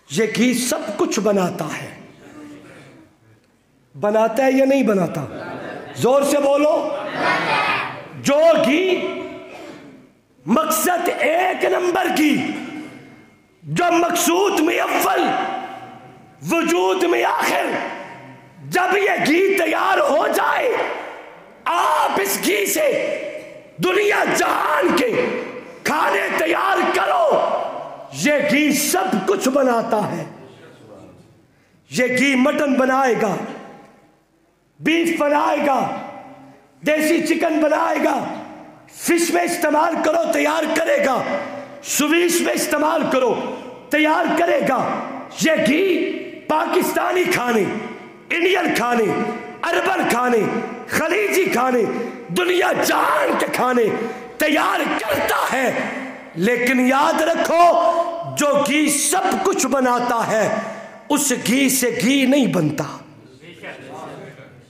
یہ گھی سب کچھ بناتا ہے، بناتا ہے یا نہیں بناتا؟ زور سے بولو۔ جو گھی مقصد ایک نمبر کی، جو مقصود میں اول، وجود میں آخر، جب یہ گھی تیار ہو جائے آپ اس گھی سے دنیا جہان کے کھانے تیار کرو. یہ گھی سب کچھ بناتا ہے. یہ گھی مٹن بنائے گا، بیف بنائے گا، دیسی چکن بنائے گا، فش میں استعمال کرو تیار کرے گا، سویس میں استعمال کرو تیار کرے گا. یہ گھی پاکستانی کھانے، انڈین کھانے، اربن کھانے، خلیجی کھانے، دنیا جہان کے کھانے تیار کرتا ہے. لیکن یاد رکھو جو گھی سب کچھ بناتا ہے اس گھی سے گھی نہیں بنتا.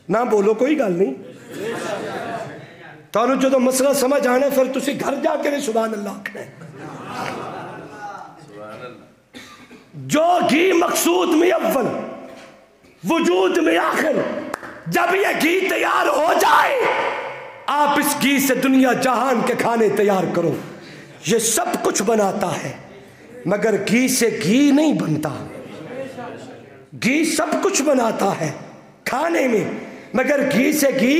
نہ بولو کوئی گل نہیں. تو جو مسئلہ سمجھ آنا پھر تسی گھر جا کے سبحان اللہ کہنا ہے. جو گھی مقصود میں اول وجود میں آخر، جب یہ گھی تیار ہو جائے آپ اس گھی سے دنیا جہان کے کھانے تیار کرو. یہ سب کچھ بناتا ہے مگر گھی سے گھی نہیں بنتا. گھی سب کچھ بناتا ہے کھانے میں مگر گھی سے گھی،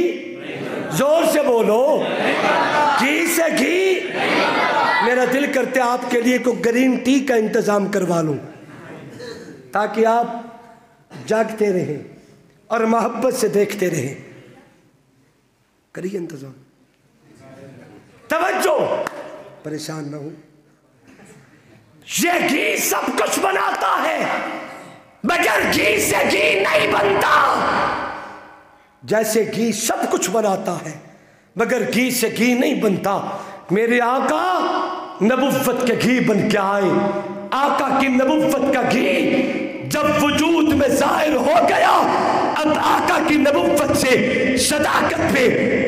زور سے بولو، گھی سے گھی. میرا دل کرتے آپ کے لیے کوئی گرین ٹی کا انتظام کروا لوں تاکہ آپ جاگتے رہیں اور محبت سے دیکھتے رہیں. کریے انتظام. توجہ، پریشان نہ ہو. یہ گھی سب کچھ بناتا ہے مگر گھی سے گھی نہیں بنتا. جیسے گھی سب کچھ بناتا ہے مگر گھی سے گھی نہیں بنتا. میرے آقا نبوت کے گھی بن کے آئے. آقا کی نبوت کا گھی جب وجود میں ظاہر ہو گیا، اب آقا کی نبوت سے صداقت پہ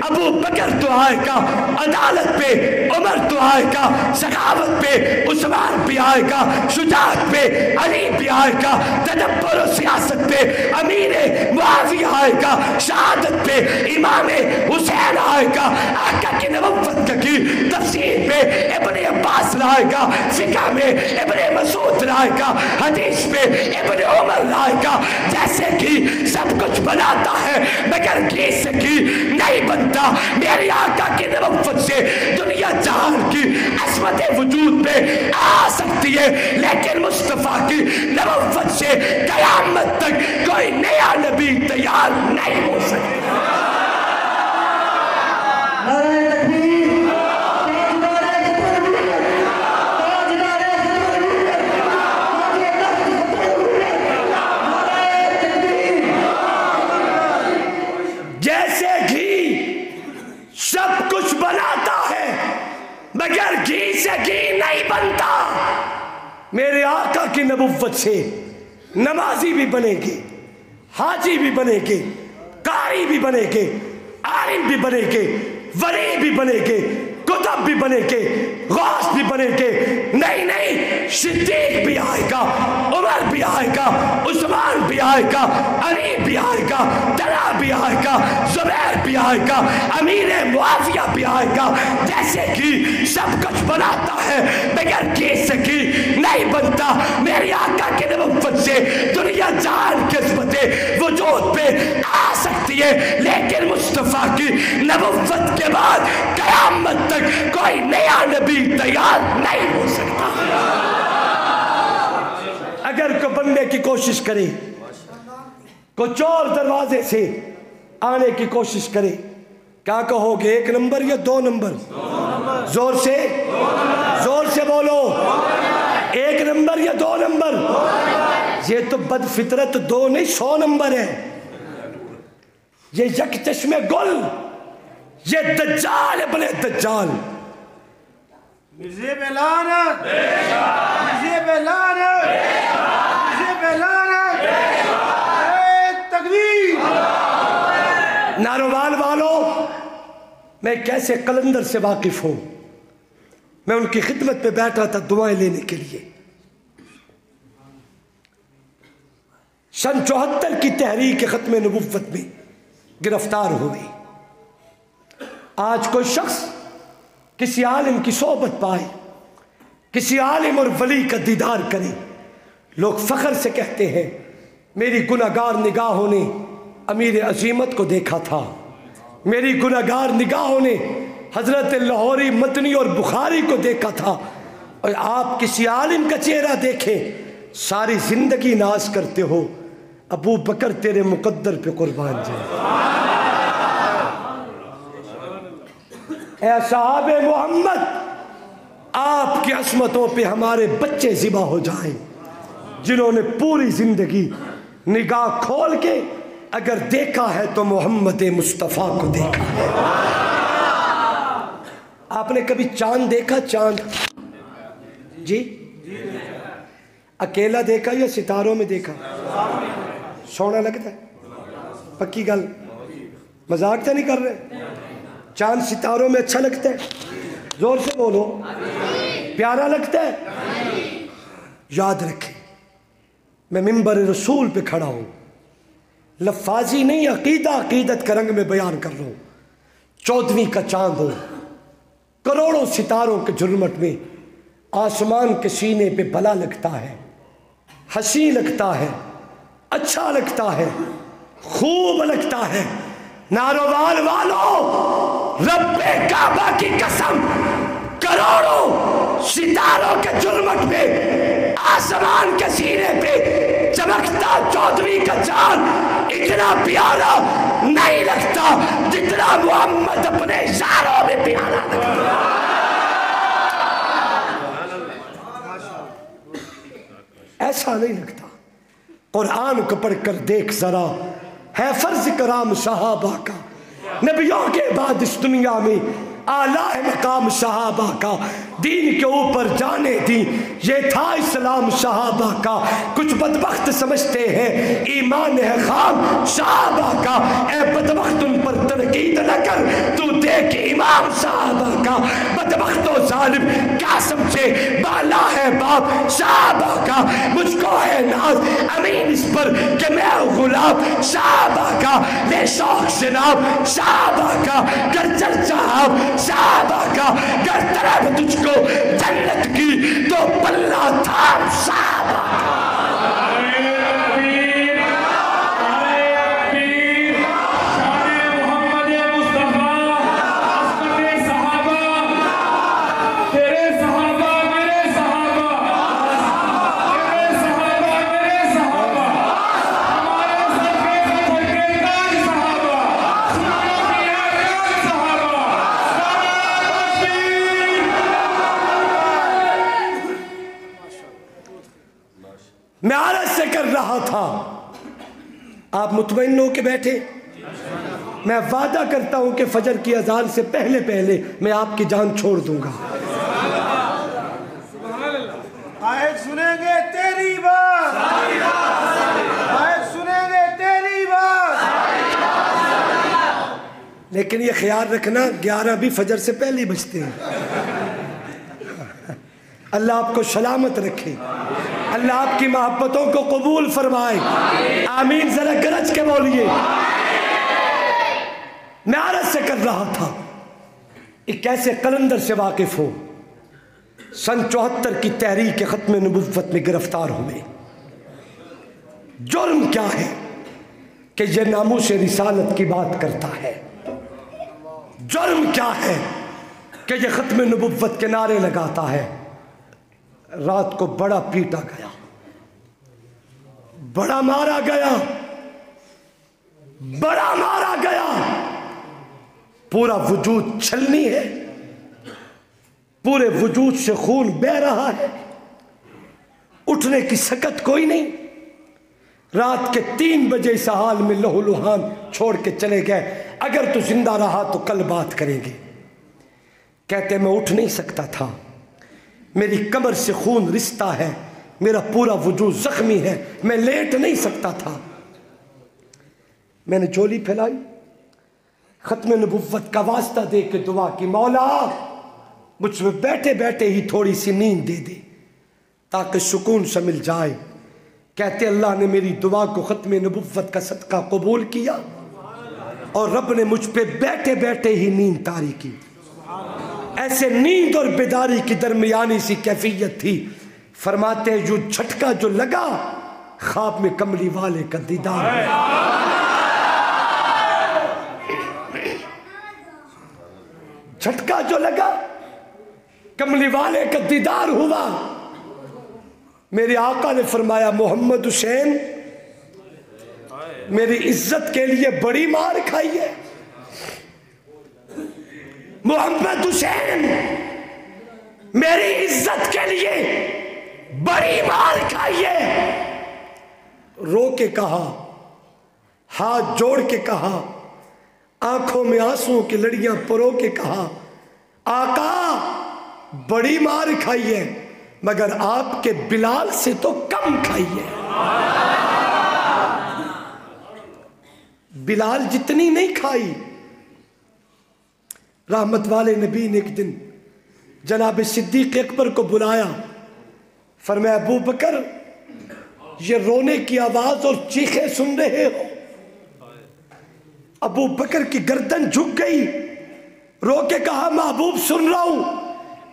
ابو بکر تو آئے گا، عدالت پہ عمر تو آئے گا، سخاوت پہ عثمان بھی آئے گا، شجاعت پہ علی بھی آئے گا، تدبر و سیاست پہ امیر معاویہ آئے گا، شہادت پہ امام حسین آئے گا. آقا کی نبوت کا گھی تفسیر پہ ابن عباس لائے گا، فقہ میں ابن مسعود لائے گا، حدیث پہ ابن عمر لائے گا. جیسے گھی سب کچھ بناتا ہے مگر گھی سے گھی نہیں بنتا. میری آقا کی نبوت سے دنیا جہان کی عصمت وجود پہ آ سکتی ہے لیکن مصطفیٰ کی نبوت سے قیامت تک کوئی نیا نبی تیار نہیں ہو سکتا. مگر گھی سے گھی نہیں بنتا. میرے آقا کی نبوت سے نمازی بھی بنے گے، حاجی بھی بنے گے، قاری بھی بنے گے، عالم بھی بنے گے، ولی بھی بنے گے، کتب بھی بنے گے، غوث بھی بنے گے. نہیں نہیں، صدیق بھی آئے گا، عمر بھی آئے گا، عثمان بھی آئے گا، علی بھی آئے گا، طلحہ بھی آئے گا، زبیر بھی آئے گا، امیر معاویہ بھی آئے گا. جیسے کہ سب کچھ بناتا ہے مگر گھی سے گھی نہیں بنتا. میری آقا کی نبوت سے دنیا جہان کی عصمت وجود پہ آ سکتی ہے لیکن مصطفیٰ کی نبوت کے بعد قیامت تک کوئی نیا نبی تیار نہیں ہو سکتا. اگر کوئی بننے کی کوشش کرے، کوئی چور دروازے سے آنے کی کوشش کرے، کیا کہو گے؟ 1 نمبر یا 2 نمبر؟ زور سے بولو. 1 نمبر یا 2 نمبر؟ یہ تو بد فطرت 2 نہیں 100 نمبر ہے. یہ یک چشم گل، یہ دجال ابن دجال. مرزے پہ لعنت، مرزے پہ لعنت، مرزے پہ لعنت. تکبیر. ناروال والوں، میں کیسے قلندر سے واقف ہوں. میں ان کی خدمت پہ بیٹھا تھا دعائیں لینے کے لیے. سن 74 کی تحریک ختم نبوت میں گرفتار ہوئی. آج کوئی شخص کسی عالم کی صحبت پائے، کسی عالم اور ولی کا دیدار کرے، لوگ فخر سے کہتے ہیں میری گناہگار نگاہوں نے امیر عظیمت کو دیکھا تھا، میری گناہگار نگاہوں نے حضرت لاہوری، مدنی اور بخاری کو دیکھا تھا، اور آپ کسی عالم کا چہرہ دیکھیں ساری زندگی ناز کرتے ہو، ابو بکر تیرے مقدر پہ قربان جائے۔ اے صحاب محمد، آپ کی عصمتوں پہ ہمارے بچے ذبح ہو جائیں، جنہوں نے پوری زندگی نگاہ کھول کے اگر دیکھا ہے تو محمد مصطفیٰ کو دیکھا ہے۔ آپ نے کبھی چاند دیکھا؟ چاند جی اکیلا دیکھا یا ستاروں میں دیکھا؟ سونا لگتا ہے؟ پکی گل، مذاق تو نہیں کر رہے؟ چاند ستاروں میں اچھا لگتا ہے؟ زور سے بولو، پیارا لگتا ہے؟ یاد رکھیں، میں منبر رسول پہ کھڑا ہوں، لفاظی نہیں، عقیدہ عقیدت کا رنگ میں بیان کر رہا ہوں۔ 14ویں کا چاند ہو، کروڑوں ستاروں کے جھرمٹ میں آسمان کے سینے پہ بلا لگتا ہے، حسین لگتا ہے، اچھا لگتا ہے، خوب لگتا ہے۔ ناروال والو، رب کعبہ کی قسم، کروڑوں ستاروں کے جھرمٹ میں آسمان کے سینے پہ چمکتا 14ویں کا چاند اتنا پیارا نہیں لگتا جتنا محمد اپنے اشاروں میں پیارا لگتا۔ ایسا نہیں لگتا۔ قرآن کو پڑھ کر دیکھ ذرا، ہے فرض کرام صحابہ کا، نبیوں کے بعد اس دنیا میں اعلیٰ مقام صحابہ کا، دین کے اوپر جانے دی، یہ تھا اسلام صحابہ کا۔ کچھ بدبخت سمجھتے ہیں ایمان ہے خام صحابہ کا، اے بدبخت ان پر تنقید نہ کر، تو دیکھ امام صحابہ کا۔ بدبخت و ظالم کیا سمجھے، بالا ہے باپ صحابہ کا، مجھ کو ہے ناز امین اس پر کہ میں غلام صحابہ کا، لے شوق جناب صحابہ کا، گر چرچا صحابہ کا، گر طرف تجھ کو جنت کی تو پلہ تھام صحابہ کا۔ میں عرض سے کر رہا تھا، آپ مطمئن ہو کے بیٹھے؟ میں وعدہ کرتا ہوں کہ فجر کی اذان سے پہلے پہلے میں آپ کی جان چھوڑ دوں گا۔ قائد سنیں گے تیری بات، قائد سنیں گے تیری بات، لیکن یہ خیال رکھنا 11 بھی فجر سے پہلے بجتے ہیں۔ اللہ آپ کو سلامت رکھے، اللہ آپ کی محبتوں کو قبول فرمائے، آمین ذرا گرج کے بولیے۔ میں عرض سے کر رہا تھا، ایک ایسے قلندر سے واقف ہو، سن 74 کی تحریک ختم نبوت میں گرفتار ہوئے۔ جرم کیا ہے کہ یہ ناموس رسالت کی بات کرتا ہے؟ جرم کیا ہے کہ یہ ختم نبوت کے نعرے لگاتا ہے؟ رات کو بڑا پیٹا گیا، بڑا مارا گیا، بڑا مارا گیا، پورا وجود چھلنی ہے، پورے وجود سے خون بہ رہا ہے، اٹھنے کی سکت کوئی نہیں۔ رات کے 3 بجے اس حال میں لہو لہان چھوڑ کے چلے گئے، اگر تو زندہ رہا تو کل بات کریں گے۔ کہتے میں اٹھ نہیں سکتا تھا، میری کمر سے خون رستا ہے، میرا پورا وجود زخمی ہے، میں لیٹ نہیں سکتا تھا۔ میں نے جولی پھیلائی، ختم نبوت کا واسطہ دے کے دعا کی، مولا مجھ میں بیٹھے بیٹھے ہی تھوڑی سی نیند دے دے تاکہ سکون سے مل جائے۔ کہتے اللہ نے میری دعا کو ختم نبوت کا صدقہ قبول کیا اور رب نے مجھ پہ بیٹھے بیٹھے ہی نیند طاری کی۔ ایسے نیند اور بیداری کی درمیانی سی کیفیت تھی۔ فرماتے ہیں جو جھٹکا جو لگا، خواب میں کملی والے کا دیدار ہے۔ جھٹکا جو لگا، کملی والے کا دیدار ہوا، میرے آقا نے فرمایا محمد حسین میری عزت کے لیے بڑی مار کھائی ہے، محمد حسین میری عزت کے لیے بڑی مار کھائی ہے۔ رو کے کہا، ہاتھ جوڑ کے کہا، آنکھوں میں آنسوں کی لڑیاں پرو کے کہا، آقا بڑی مار کھائی ہے مگر آپ کے بلال سے تو کم کھائی ہے۔ بلال جتنی نہیں کھائی۔ رحمت والے نبی نے ایک دن جناب صدیق اکبر کو بلایا، فرمایا ابو بکر یہ رونے کی آواز اور چیخیں سن رہے ہو؟ ابو بکر کی گردن جھک گئی، رو کے کہا محبوب سن رہا ہوں۔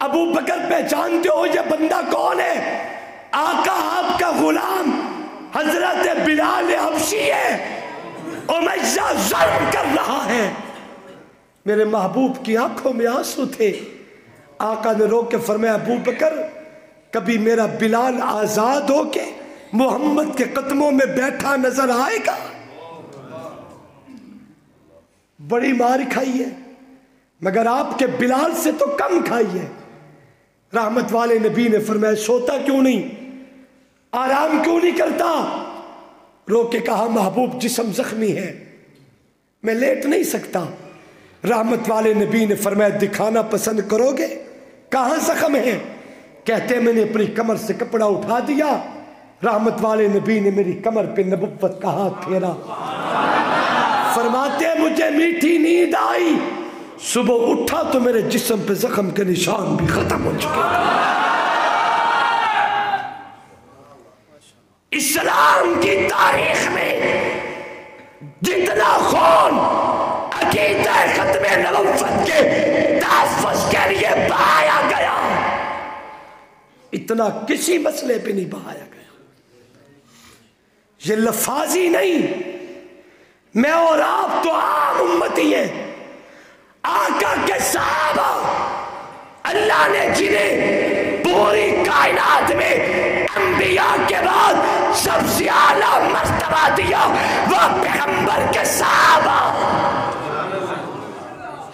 ابو بکر پہچانتے ہو یہ بندہ کون ہے؟ آقا آپ کا غلام حضرت بلال حبشی ہے، امیہ ظلم کر رہا ہے۔ میرے محبوب کی آنکھوں میں آنسو تھے۔ آقا نے رو کے فرمایا ابو بکر کبھی میرا بلال آزاد ہو کے محمد کے قدموں میں بیٹھا نظر آئے گا؟ بڑی مار کھائی ہے مگر آپ کے بلال سے تو کم کھائی ہے۔ رحمت والے نبی نے فرمایا سوتا کیوں نہیں، آرام کیوں نہیں کرتا؟ رو کے کہا محبوب جسم زخمی ہے، میں لیٹ نہیں سکتا۔ رحمت والے نبی نے فرمایا دکھانا پسند کرو گے؟ کہاں زخم ہے؟ کہتے میں نے اپنی کمر سے کپڑا اٹھا دیا، رحمت والے نبی نے میری کمر پہ نبوت کا ہاتھ پھیرا، فرماتے مجھے میٹھی نیند آئی، صبح اٹھا تو میرے جسم پہ زخم کے نشان بھی ختم ہو چکے تھے۔ اسلام کی تاریخ میں جتنا خون عقیدہ ختم نبوت کے تحفظ کے لیے بہایا گیا اتنا کسی مسئلے پہ نہیں بہایا گیا۔ یہ لفاظی نہیں، میں اور آپ تو عام امتی ہیں۔ آقا کے صحابہ اللہ نے جنہیں پوری کائنات میں انبیاء کے بعد سب سے اعلیٰ مرتبہ دیا وہ پیغمبر کے صحابہ،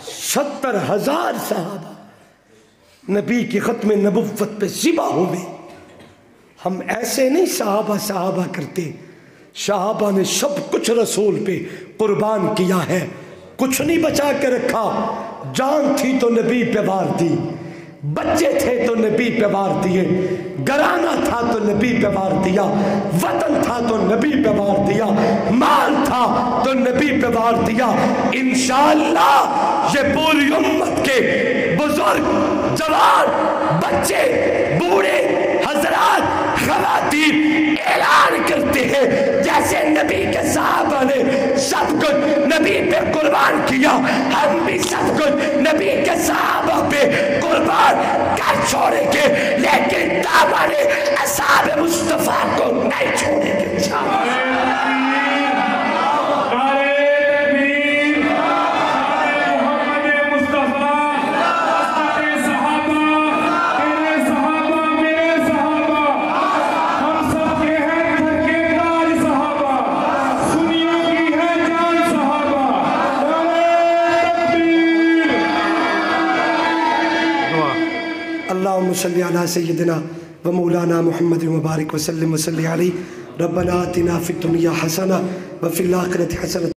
70,000 صحابہ نبی کی ختم نبوت پہ ذبح ہوئے۔ ہم ایسے نہیں صحابہ کرتے، صحابہ نے سب کچھ رسول پہ قربان کیا ہے، کچھ نہیں بچا کے رکھا۔ جان تھی تو نبی پہ وار دی، بچے تھے تو نبی پہ وار دیے، گھرانہ تھا تو نبی پہ وار دیا، وطن تھا تو نبی پہ وار دیا، مال تھا تو نبی پہ وار دیا۔ انشاءاللہ یہ پوری امت کے بزرگ، جوان، بچے، بوڑھے، حضرات، خواتین اعلان کرتے ہیں جیسے نبی کے صحابہ نے سب کچھ نبی پہ قربان کیا، ہم بھی سب کچھ نبی کے صحابہ پہ قربان کر چھوڑیں گے، لیکن دامن اصحاب مصطفیٰ کو نہیں چھوڑیں گے انشاءاللہ۔ اللہم صلی علی سیدنا و مولانا محمد مبارک وسلم وصلی علیہ۔ ربنا آتنا فی الدنیا حسنہ وفی الآخرۃ حسنہ